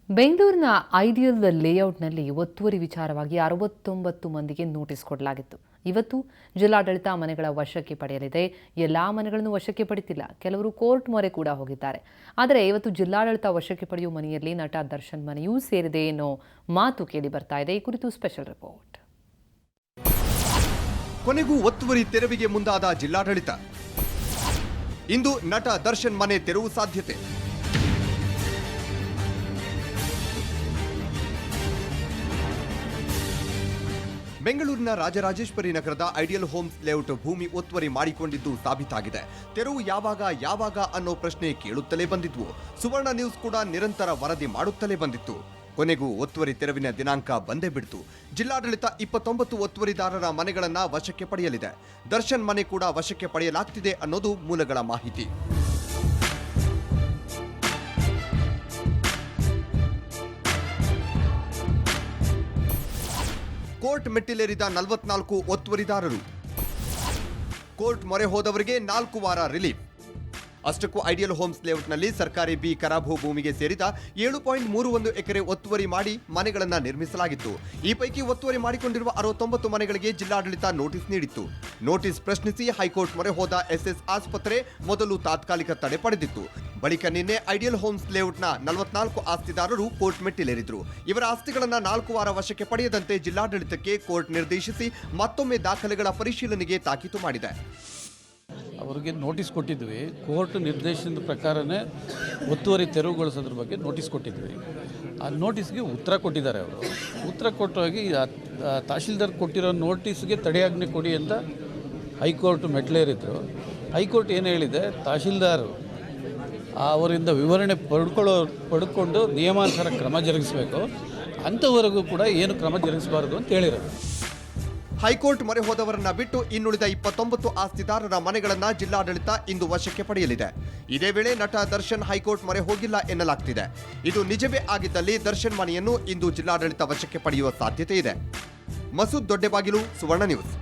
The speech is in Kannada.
ಬೆಂಗಳೂರಿನ ಐಡಿಯಲ್ ಲೇಔಟ್ನಲ್ಲಿ ಒತ್ತುವರಿ ವಿಚಾರವಾಗಿ 69 ಮಂದಿಗೆ ನೋಟಿಸ್ ಕೊಡಲಾಗಿತ್ತು. ಇವತ್ತು ಜಿಲ್ಲಾಡಳಿತ ಮನೆಗಳ ವಶಕ್ಕೆ ಪಡೆಯಲಿದೆ. ಎಲ್ಲಾ ಮನೆಗಳನ್ನು ವಶಕ್ಕೆ ಪಡೆದಿಲ್ಲ. ಕೆಲವರು ಕೋರ್ಟ್ ಮೊರೆ ಕೂಡ ಹೋಗಿದ್ದಾರೆ. ಆದರೆ ಇವತ್ತು ಜಿಲ್ಲಾಡಳಿತ ವಶಕ್ಕೆ ಪಡೆಯುವ ಮನೆಯಲ್ಲಿ ನಟ ದರ್ಶನ್ ಮನೆಯೂ ಸೇರಿದೆ ಎನ್ನೋ ಮಾತು ಕೇಳಿ ಬರ್ತಾ ಇದೆ. ಈ ಕುರಿತು ಸ್ಪೆಷಲ್ ರಿಪೋರ್ಟ್. ಕೊನೆಗೂ ಒತ್ತುವರಿ ತೆರವಿಗೆ ಮುಂದಾದ ಜಿಲ್ಲಾಡಳಿತ. ಇಂದು ನಟ ದರ್ಶನ್ ಮನೆ ತೆರವು ಸಾಧ್ಯತೆ. ಬೆಂಗಳೂರಿನ ರಾಜರಾಜೇಶ್ವರಿ ನಗರದ ಐಡಿಯಲ್ ಹೋಮ್ಸ್ ಲೇಔಟ್ ಭೂಮಿ ಒತ್ತುವರಿ ಮಾಡಿಕೊಂಡಿದ್ದು ಸಾಬೀತಾಗಿದೆ. ತೆರವು ಯಾವಾಗ ಅನ್ನೋ ಪ್ರಶ್ನೆ ಕೇಳುತ್ತಲೇ ಬಂದಿದ್ವು. ಸುವರ್ಣ ನ್ಯೂಸ್ ಕೂಡ ನಿರಂತರ ವರದಿ ಮಾಡುತ್ತಲೇ ಬಂದಿತ್ತು. ಕೊನೆಗೂ ಒತ್ತುವರಿ ತೆರವಿನ ದಿನಾಂಕ ಬಂದೇ ಬಿಡ್ತು. ಜಿಲ್ಲಾಡಳಿತ 29 ಒತ್ತುವರಿದಾರರ ಮನೆಗಳನ್ನ ವಶಕ್ಕೆ ಪಡೆಯಲಿದೆ. ದರ್ಶನ್ ಮನೆ ಕೂಡ ವಶಕ್ಕೆ ಪಡೆಯಲಾಗ್ತಿದೆ ಅನ್ನೋದು ಮೂಲಗಳ ಮಾಹಿತಿ. ಕೋರ್ಟ್ ಮೆಟ್ಟಿಲೇರಿದ 44 ಒತ್ತುವರಿದಾರರು. ಕೋರ್ಟ್ ಮೊರೆ ಹೋದವರಿಗೆ 4 ವಾರ ರಿಲೀಫ್. ಅಷ್ಟಕ್ಕೂ ಐಡಿಯಲ್ ಹೋಮ್ಸ್ ಲೇಔಟ್ನಲ್ಲಿ ಸರ್ಕಾರಿ ಬಿ ಖರಾಬು ಭೂಮಿಗೆ ಸೇರಿದ 7.31 ಎಕರೆ ಒತ್ತುವರಿ ಮಾಡಿ ಮನೆಗಳನ್ನು ನಿರ್ಮಿಸಲಾಗಿತ್ತು. ಈ ಪೈಕಿ ಒತ್ತುವರಿ ಮಾಡಿಕೊಂಡಿರುವ 69 ಮನೆಗಳಿಗೆ ಜಿಲ್ಲಾಡಳಿತ ನೋಟಿಸ್ ನೀಡಿತ್ತು. ನೋಟಿಸ್ ಪ್ರಶ್ನಿಸಿ ಹೈಕೋರ್ಟ್ ಮೊರೆ ಹೋದ ಎಸ್ಎಸ್ ಆಸ್ಪತ್ರೆ ಮೊದಲು ತಾತ್ಕಾಲಿಕ ತಡೆ ಪಡೆದಿತ್ತು. ಬಳಿಕ ನಿನ್ನೆ ಐಡಿಯಲ್ ಹೋಮ್ಸ್ ಲೇಔಟ್ನ 44 ಆಸ್ತಿದಾರರು ಕೋರ್ಟ್ ಮೆಟ್ಟಿಲೇರಿದ್ರು. ಇವರ ಆಸ್ತಿಗಳನ್ನು 4 ವಾರ ವಶಕ್ಕೆ ಪಡೆಯದಂತೆ ಜಿಲ್ಲಾಡಳಿತಕ್ಕೆ ಕೋರ್ಟ್ ನಿರ್ದೇಶಿಸಿ ಮತ್ತೊಮ್ಮೆ ದಾಖಲೆಗಳ ಪರಿಶೀಲನೆಗೆ ತಾಕೀತು ಮಾಡಿದೆ. ಅವರಿಗೆ ನೋಟಿಸ್ ಕೊಟ್ಟಿದ್ವಿ. ಕೋರ್ಟ್ ನಿರ್ದೇಶನದ ಪ್ರಕಾರನೇ ಒತ್ತುವರಿ ತೆರವುಗೊಳಿಸೋದ್ರ ಬಗ್ಗೆ ನೋಟಿಸ್ ಕೊಟ್ಟಿದ್ವಿ. ಆ ನೋಟಿಸ್ಗೆ ಉತ್ತರ ಕೊಟ್ಟಿದ್ದಾರೆ. ಅವರು ಉತ್ತರ ಕೊಟ್ಟಾಗಿ ತಹಶೀಲ್ದಾರ್ ಕೊಟ್ಟಿರೋ ನೋಟಿಸ್ಗೆ ತಡೆಯಾಜ್ಞೆ ಕೊಡಿ ಅಂತ ಹೈಕೋರ್ಟ್ ಮೆಟ್ಲೇರಿದ್ರು. ಹೈಕೋರ್ಟ್ ಏನು ಹೇಳಿದೆ, ತಹಶೀಲ್ದಾರ್ ಅವರಿಂದ ವಿವರಣೆ ಪಡ್ಕೊಂಡು ನಿಯಮಾನುಸಾರ ಕ್ರಮ ಜರುಗಿಸಬೇಕು, ಅಂಥವರೆಗೂ ಕೂಡ ಏನು ಕ್ರಮ ಜರುಗಿಸಬಾರದು ಅಂತ ಹೇಳಿರೋದು. ಹೈಕೋರ್ಟ್ ಮೊರೆ ಹೋದವರನ್ನ ಬಿಟ್ಟು ಇನ್ನುಳಿದ 29 ಆಸ್ತಿದಾರರ ಮನೆಗಳನ್ನ ಜಿಲ್ಲಾಡಳಿತ ಇಂದು ವಶಕ್ಕೆ ಪಡೆಯಲಿದೆ. ಇದೇ ವೇಳೆ ನಟ ದರ್ಶನ್ ಹೈಕೋರ್ಟ್ ಮೊರೆ ಹೋಗಿಲ್ಲ ಎನ್ನಲಾಗ್ತಿದೆ. ಇದು ನಿಜವೇ ಆಗಿದ್ದಲ್ಲಿ ದರ್ಶನ್ ಮನೆಯನ್ನು ಇಂದು ಜಿಲ್ಲಾಡಳಿತ ವಶಕ್ಕೆ ಪಡೆಯುವ ಸಾಧ್ಯತೆ ಇದೆ. ಮಸೂದ್ ದೊಡ್ಡಬಾಗಿಲು, ಸುವರ್ಣ ನ್ಯೂಸ್.